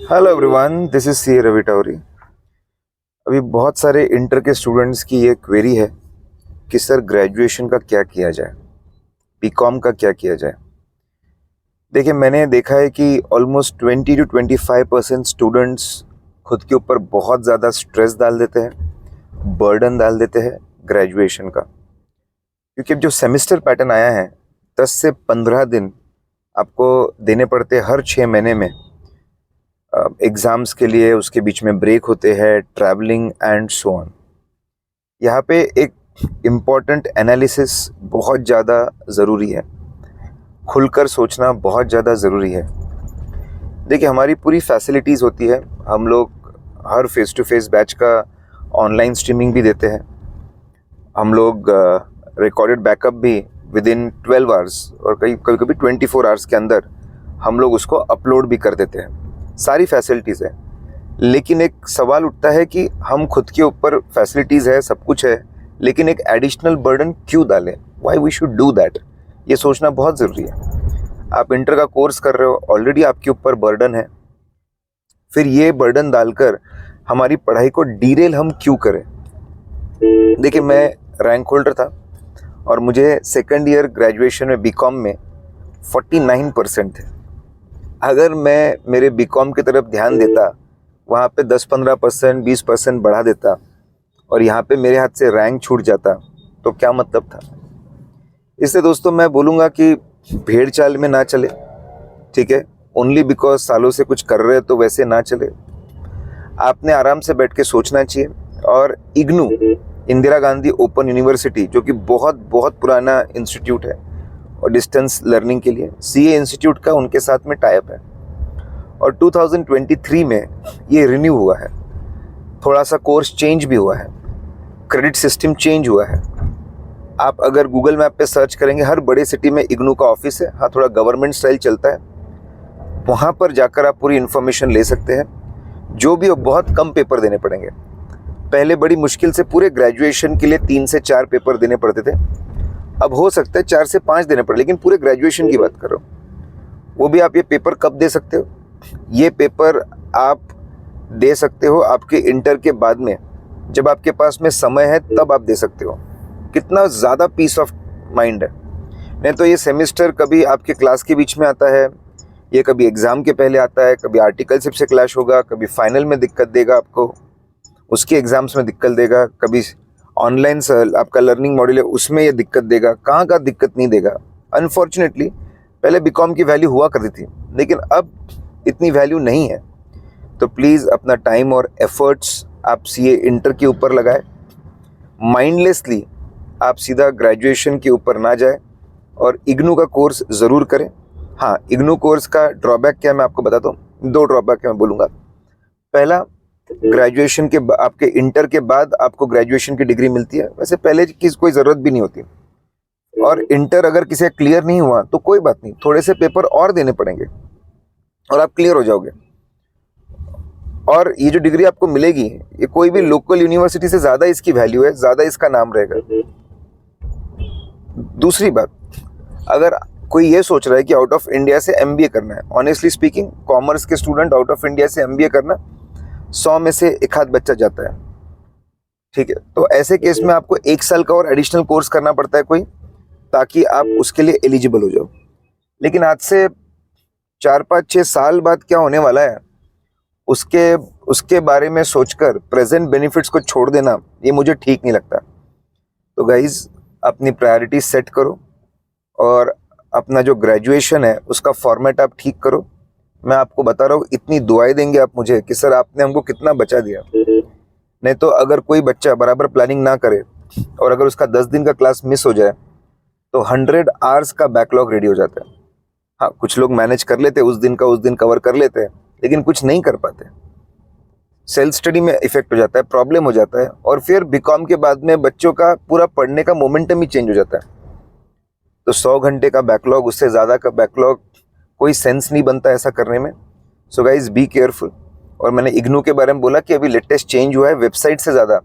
Hello everyone, this is C Ravi Tauri. अभी बहुत सारे इंटर के स्टूडेंट्स की ये क्वेरी है कि सर ग्रेजुएशन का क्या किया जाए, बीकॉम का क्या किया जाए। देखिए, मैंने देखा है कि ऑलमोस्ट 20 to 25% स्टूडेंट्स खुद के ऊपर बहुत ज़्यादा स्ट्रेस डाल देते हैं, बर्डन डाल देते हैं ग्रेजुएशन का। क्योंकि अब जो सेमेस्टर पैटर्न आया है, 10 से 15 दिन आपको देने पड़ते हैं हर 6 महीने में एग्ज़ाम्स के लिए। उसके बीच में ब्रेक होते हैं, ट्रैवलिंग एंड सो ऑन। यहाँ पे एक इम्पॉर्टेंट एनालिसिस बहुत ज़्यादा ज़रूरी है, खुलकर सोचना बहुत ज़्यादा ज़रूरी है। देखिए, हमारी पूरी फैसिलिटीज़ होती है। हम लोग हर फेस टू फेस बैच का ऑनलाइन स्ट्रीमिंग भी देते हैं। हम लोग रिकॉर्डेड बैकअप भी विद इन 12 आवर्स और कभी कभी 24 आवर्स के अंदर हम लोग उसको अपलोड भी कर देते हैं। सारी फैसिलिटीज़ है, लेकिन एक सवाल उठता है कि हम खुद के ऊपर फैसिलिटीज़ है, सब कुछ है, लेकिन एक एडिशनल बर्डन क्यों डालें? Why we should do that? ये सोचना बहुत ज़रूरी है। आप इंटर का कोर्स कर रहे हो, ऑलरेडी आपके ऊपर बर्डन है, फिर ये बर्डन डालकर हमारी पढ़ाई को डीरेल हम क्यों करें? देखिए, मैं रैंक होल्डर था और मुझे सेकेंड ईयर ग्रेजुएशन में बीकॉम में 49% थे। अगर मैं मेरे बीकॉम की तरफ ध्यान देता, वहाँ पे 10-15%, 20% बढ़ा देता और यहाँ पे मेरे हाथ से रैंक छूट जाता, तो क्या मतलब था? इसलिए दोस्तों, मैं बोलूँगा कि भेड़ चाल में ना चले, ठीक है? ओनली बिकॉज सालों से कुछ कर रहे हैं तो वैसे ना चले। आपने आराम से बैठ के सोचना चाहिए। और इग्नू, इंदिरा गांधी ओपन यूनिवर्सिटी, जो कि बहुत बहुत पुराना इंस्टीट्यूट है और डिस्टेंस लर्निंग के लिए, सीए इंस्टीट्यूट का उनके साथ में टाइप है और 2023 में ये रिन्यू हुआ है। थोड़ा सा कोर्स चेंज भी हुआ है, क्रेडिट सिस्टम चेंज हुआ है। आप अगर गूगल मैप पे सर्च करेंगे, हर बड़े सिटी में इग्नू का ऑफिस है। हाँ, थोड़ा गवर्नमेंट स्टाइल चलता है। वहाँ पर जाकर आप पूरी इन्फॉर्मेशन ले सकते हैं। जो भी हो, बहुत कम पेपर देने पड़ेंगे। पहले बड़ी मुश्किल से पूरे ग्रेजुएशन के लिए 3 से 4 पेपर देने पड़ते थे, अब हो सकता है 4 से 5 देने पड़े, लेकिन पूरे ग्रेजुएशन की बात कर रहा हूँ। वो भी आप ये पेपर कब दे सकते हो? ये पेपर आप दे सकते हो आपके इंटर के बाद में, जब आपके पास में समय है तब आप दे सकते हो। कितना ज़्यादा पीस ऑफ माइंड है। नहीं तो ये सेमेस्टर कभी आपके क्लास के बीच में आता है, ये कभी एग्ज़ाम के पहले आता है, कभी आर्टिकलशिप से क्लैश होगा, कभी फाइनल में दिक्कत देगा आपको, उसके एग्ज़ाम्स में दिक्कत देगा, कभी ऑनलाइन आपका लर्निंग मॉड्यूल है उसमें ये दिक्कत देगा। कहाँ का दिक्कत नहीं देगा? अनफॉर्चुनेटली पहले बीकॉम की वैल्यू हुआ करती थी, लेकिन अब इतनी वैल्यू नहीं है। तो प्लीज़ अपना टाइम और एफर्ट्स आप सीए इंटर के ऊपर लगाए। माइंडलेसली आप सीधा ग्रेजुएशन के ऊपर ना जाए और इग्नू का कोर्स ज़रूर करें। हाँ, इग्नू कोर्स का ड्रॉबैक क्या है मैं आपको बताता हूँ। 2 ड्रॉबैक है मैं बोलूँगा। पहला, ग्रेजुएशन के आपके इंटर के बाद आपको ग्रेजुएशन की डिग्री मिलती है। वैसे पहले की कोई ज़रूरत भी नहीं होती। और इंटर अगर किसी का क्लियर नहीं हुआ तो कोई बात नहीं, थोड़े से पेपर और देने पड़ेंगे और आप क्लियर हो जाओगे। और ये जो डिग्री आपको मिलेगी, ये कोई भी लोकल यूनिवर्सिटी से ज़्यादा इसकी वैल्यू है, ज़्यादा इसका नाम रहेगा। दूसरी बात, अगर कोई ये सोच रहा है कि आउट ऑफ इंडिया से एमबीए करना है, ऑनेस्टली स्पीकिंग, कॉमर्स के स्टूडेंट आउट ऑफ इंडिया से एमबीए करना 100 में से एक आध बच्चा जाता है, ठीक है? तो ऐसे केस में आपको 1 साल का और एडिशनल कोर्स करना पड़ता है कोई, ताकि आप उसके लिए एलिजिबल हो जाओ। लेकिन आज से 4-5-6 साल बाद क्या होने वाला है, उसके बारे में सोचकर प्रेजेंट बेनिफिट्स को छोड़ देना, ये मुझे ठीक नहीं लगता। तो गाइज, अपनी प्रायोरिटी सेट करो और अपना जो ग्रेजुएशन है उसका फॉर्मेट आप ठीक करो। मैं आपको बता रहा हूँ, इतनी दुआएं देंगे आप मुझे कि सर आपने हमको कितना बचा दिया। नहीं तो अगर कोई बच्चा बराबर प्लानिंग ना करे और अगर उसका 10 दिन का क्लास मिस हो जाए तो 100 आवर्स का बैकलॉग रेडी हो जाता है। हाँ, कुछ लोग मैनेज कर लेते, उस दिन कवर कर लेते हैं, लेकिन कुछ नहीं कर पाते। सेल्फ स्टडी में इफेक्ट हो जाता है, प्रॉब्लम हो जाता है, और फिर बीकॉम के बाद में बच्चों का पूरा पढ़ने का मोमेंटम ही चेंज हो जाता है। तो 100 घंटे का बैकलॉग, उससे ज़्यादा का बैकलॉग, कोई सेंस नहीं बनता ऐसा करने में। So guys, be careful. और मैंने इग्नू के बारे में बोला कि अभी लेटेस्ट चेंज हुआ है, वेबसाइट से ज़्यादा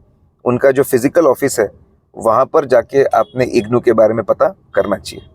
उनका जो फिजिकल ऑफिस है वहाँ पर जाके आपने इग्नू के बारे में पता करना चाहिए।